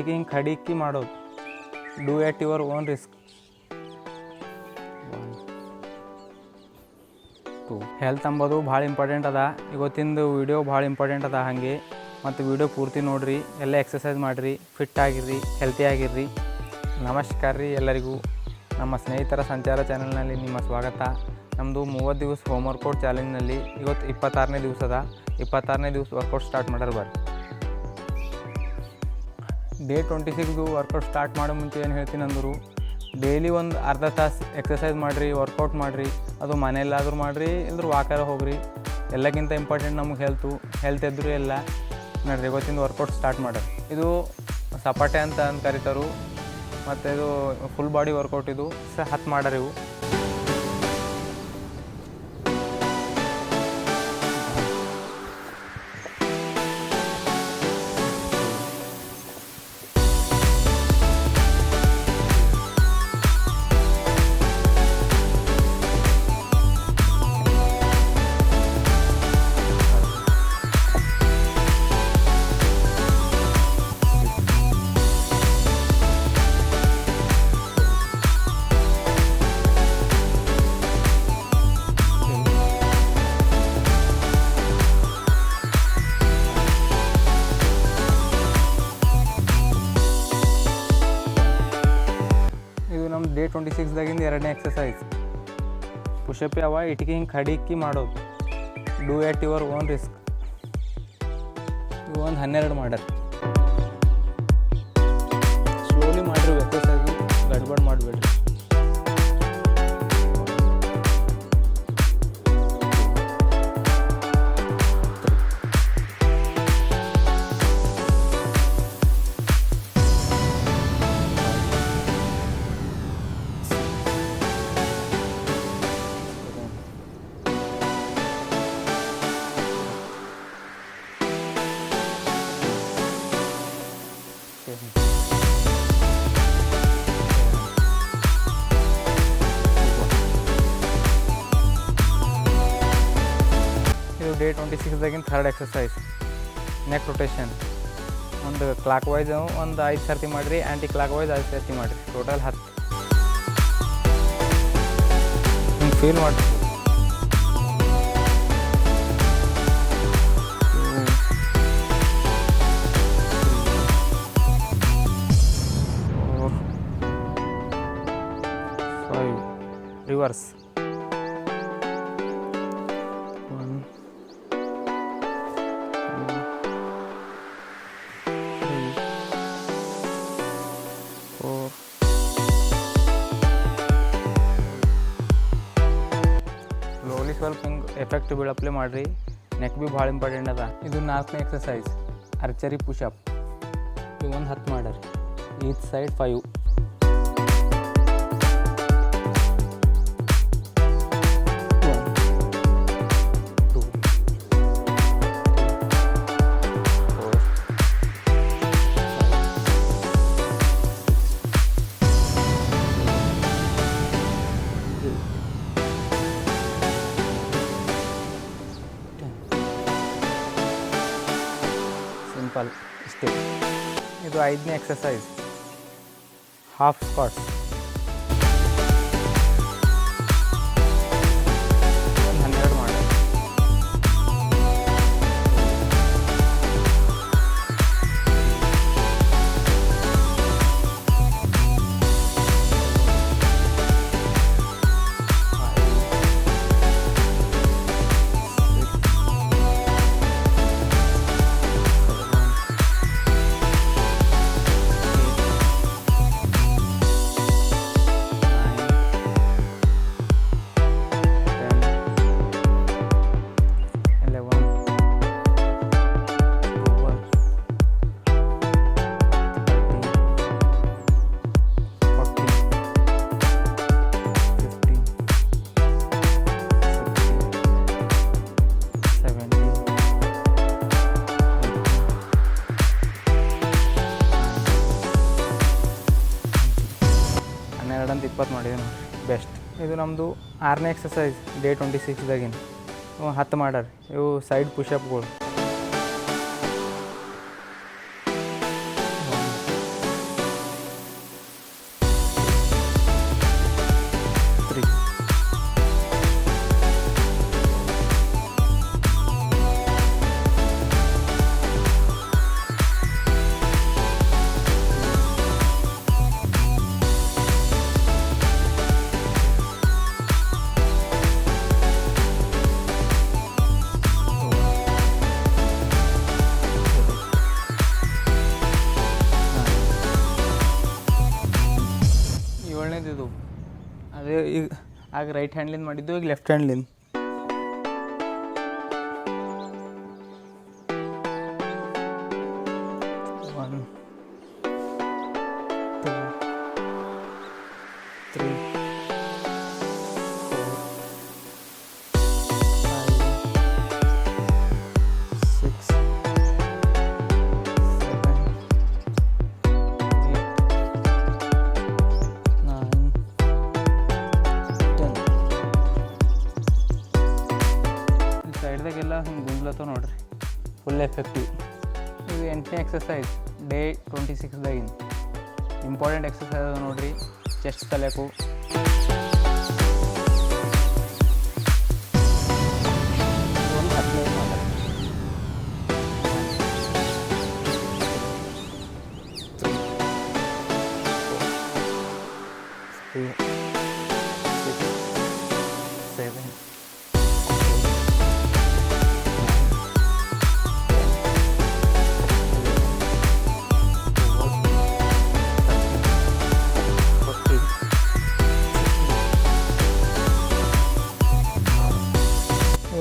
ಈಗ ಹಿಂಗೆ ಕಡಿಕ್ಕಿ ಮಾಡೋದು. Do at your own risk. Health ಅಂಬೋದು ಭಾಳ ಇಂಪಾರ್ಟೆಂಟ್ ಅದ. ಇವತ್ತಿಂದು ವೀಡಿಯೋ ಭಾಳ ಇಂಪಾರ್ಟೆಂಟ್ ಅದ. ಹಾಗೆ ಮತ್ತು ವೀಡಿಯೋ ಪೂರ್ತಿ ನೋಡಿರಿ, ಎಲ್ಲ ಎಕ್ಸಸೈಸ್ ಮಾಡಿರಿ, ಫಿಟ್ ಆಗಿರ್ರಿ, ಹೆಲ್ತಿ ಆಗಿರ್ರಿ. ನಮಸ್ಕಾರ ರೀ ಎಲ್ಲರಿಗೂ. ನಮ್ಮ ಸ್ನೇಹಿತರ ಸಂಚಾರ ಚಾನಲ್ನಲ್ಲಿ ನಿಮ್ಮ ಸ್ವಾಗತ. ನಮ್ಮದು 30 ದಿವಸ ಹೋಮ್ ವರ್ಕೌಟ್ ಚಾಲೆಂಜ್ನಲ್ಲಿ ಇವತ್ತು 26ನೇ ದಿವಸ ಅದ. 26ನೇ ದಿವಸ ವರ್ಕೌಟ್ ಸ್ಟಾರ್ಟ್ ಮಾಡ್ಯಾರ ಬರ್ರಿ. ಡೇ 26 ವರ್ಕೌಟ್ ಸ್ಟಾರ್ಟ್ ಮಾಡೋ ಮುಂಚೆ ಏನು ಹೇಳ್ತೀನಿ ಅಂದರು, ಡೈಲಿ ಒಂದು ಅರ್ಧ ತಾಸು ಎಕ್ಸಸೈಸ್ ಮಾಡಿರಿ, ವರ್ಕೌಟ್ ಮಾಡಿರಿ. ಅದು ಮನೆಯಲ್ಲಾದರೂ ಮಾಡಿರಿ, ಇಲ್ಲದ್ರೆ ವಾಕರ ಹೋಗ್ರಿ. ಎಲ್ಲಕ್ಕಿಂತ ಇಂಪಾರ್ಟೆಂಟ್ ನಮಗೆ ಹೆಲ್ತ್ ಇದ್ದರೂ ಎಲ್ಲ ನೋಡ್ರಿ. ಇವತ್ತಿಂದ ವರ್ಕೌಟ್ ಸ್ಟಾರ್ಟ್ ಮಾಡ್ರಿ. ಇದು ಸಪಾಟೆ ಅಂತ ಕರೀತಾರು, ಮತ್ತು ಇದು ಫುಲ್ ಬಾಡಿ ವರ್ಕೌಟ್. ಇದು 10 ಮಾಡ್ರಿ. ಇವು ನಮ್ಮ ಡೇ 26ದಾಗಿಂದ 2ನೇ ಎಕ್ಸಸೈಸ್ ಪುಷಪ್ ಯಾವ ಇಟ್ಟಿಗೆ ಹಿಂಗೆ ಕಡಿಕ್ಕಿ ಮಾಡೋದು. Do at your own risk. ಇವು ಒಂದು 12 ಮಾಡ್ಯಾರ. ಸ್ಲೋಲಿ ಮಾಡಿರಿ ಎಕ್ಸಸೈಸು, ಗಡ್ಬಡ್ ಮಾಡಿಬಿಡ್ರಿ. ಇದು ಡೇ 26ದಾಗಿನ 3rd ಎಕ್ಸಸೈಸ್, ನೆಕ್ ರೊಟೇಷನ್. ಒಂದು ಕ್ಲಾಕ್ ವೈಸ್ ಒಂದು 5 ಸರ್ತಿ ಮಾಡಿರಿ, ಆ್ಯಂಟಿ ಕ್ಲಾಕ್ ವೈಸ್ 5 ಸರ್ತಿ ಮಾಡಿರಿ. ಟೋಟಲ್ 10 ಹಿಂಗೆ ಫೀಲ್ ಮಾಡಿ. ರಿವರ್ಸ್. 1 2 3 4. ಸ್ಲೋಲಿ ಸ್ವಲ್ಪ ಹಿಂಗೆ ಎಫೆಕ್ಟ್ ಬೀಳಪ್ಲೆ ಮಾಡಿರಿ. ನೆಕ್ ಭೀ ಭಾಳ ಇಂಪಾರ್ಟೆಂಟ್ ಅದ. ಇದು 4ನೇ ಎಕ್ಸಸೈಸ್, ಆರ್ಚರಿ ಪುಷಪ್. ಇದು ಒಂದು 10 ಮಾಡ್ರಿ. Each side 5. ಸಿಂಪಲ್ ಇಷ್ಟೇ. ಇದು 5ನೇ ಎಕ್ಸಸೈಸ್, ಹಾಫ್ ಸ್ಕ್ವಾಟ್ಸ್. ಒಂದು 12 ಮಾಡಿ. ಅಂತ 20 ಮಾಡಿದೆ ನೋಡಿ, ಬೆಸ್ಟ್. ಇದು ನಮ್ಮದು 6ನೇ ಎಕ್ಸಸೈಸ್, ಡೇ 26ದಾಗಿನ 10 ಮಾಡ್ಯಾರ. ಇವು ಸೈಡ್ ಪುಷಪ್ಗಳು. 1 ಇದು ಅದೇ ಈಗ ಆಗ ರೈಟ್ ಹ್ಯಾಂಡ್ಲಿಂದ ಮಾಡಿದ್ದು, ಈಗ ಲೆಫ್ಟ್ ಹ್ಯಾಂಡ್ಲಿಂದ. ಸೈಡ್ದಾಗೆಲ್ಲ ಹಿಂಗೆ ಗುಂಡ್ಲತ್ತವ ನೋಡ್ರಿ, ಫುಲ್ ಎಫೆಕ್ಟಿವ್. ಇದು 8ನೇ ಎಕ್ಸಸೈಸ್ ಡೇ 26ದಾಗಿನ ಇಂಪಾರ್ಟೆಂಟ್ ಎಕ್ಸಸೈಸ್ ಅದ ನೋಡ್ರಿ. ಚೆಸ್ಟ್ ಕಲಿಯಕು, ಒಂದು 15 ಮಾಡಿ. 3, 4, 6, 7.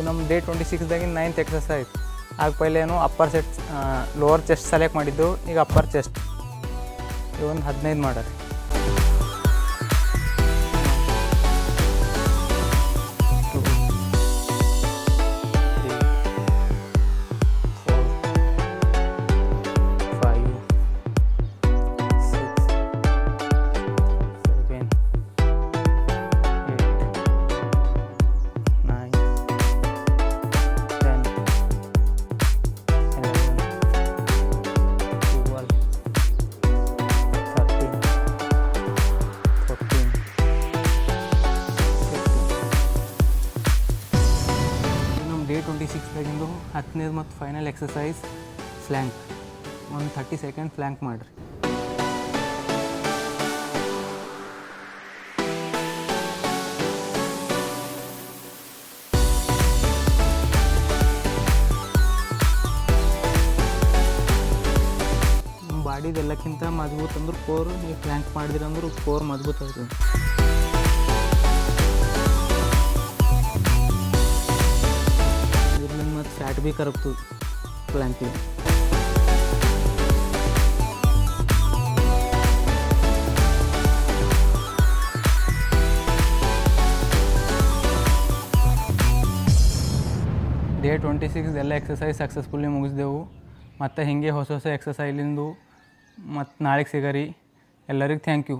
ನಮ್ಮ ಡೇ 26ದಾಗಿನ 9th ಎಕ್ಸಸೈಸ್. ಆಗ ಪೈಲೆ ಏನು upper set lower chest select ಮಾಡಿದ್ದು, ಈಗ ಅಪ್ಪರ್ ಚೆಸ್ಟ್ ಒಂದು 15 ಮಾಡ್ರಿ. ಡೇ 26ದಾಗಿಂದು 10ನೇದು ಮತ್ತು ಫೈನಲ್ ಎಕ್ಸಸೈಸ್ ಫ್ಲ್ಯಾಂಕ್. ಒಂದು 30 ಸೆಕೆಂಡ್ ಫ್ಲ್ಯಾಂಕ್ ಮಾಡಿರಿ. ನಮ್ಮ ಬಾಡಿದೆಲ್ಲಕ್ಕಿಂತ ಮಜಬೂತ್ ಅಂದ್ರೆ ಕೋರ್. ನೀವು ಫ್ಲ್ಯಾಂಕ್ ಮಾಡಿದಿರಂದ್ರೆ ಕೋರ್ ಮಜಬೂತ್ ಆಗ್ತದೆ. ಮತ್ತು ಫ್ಯಾಟ್ ಭೀ ಕರಗ್ತದೆ ಫ್ಲ್ಯಾಂಕಿಂಗ್. ಡೇ 26 ಎಲ್ಲ ಎಕ್ಸಸೈಸ್ ಸಕ್ಸಸ್ಫುಲ್ಲಿ ಮುಗಿಸ್ದೆವು. ಮತ್ತು ಹೀಗೆ ಹೊಸ ಹೊಸ ಎಕ್ಸಸೈಲಿಂದು ಮತ್ತು ನಾಳೆಗೆ ಸಿಗರಿ. ಎಲ್ಲರಿಗೆ ಥ್ಯಾಂಕ್ ಯು.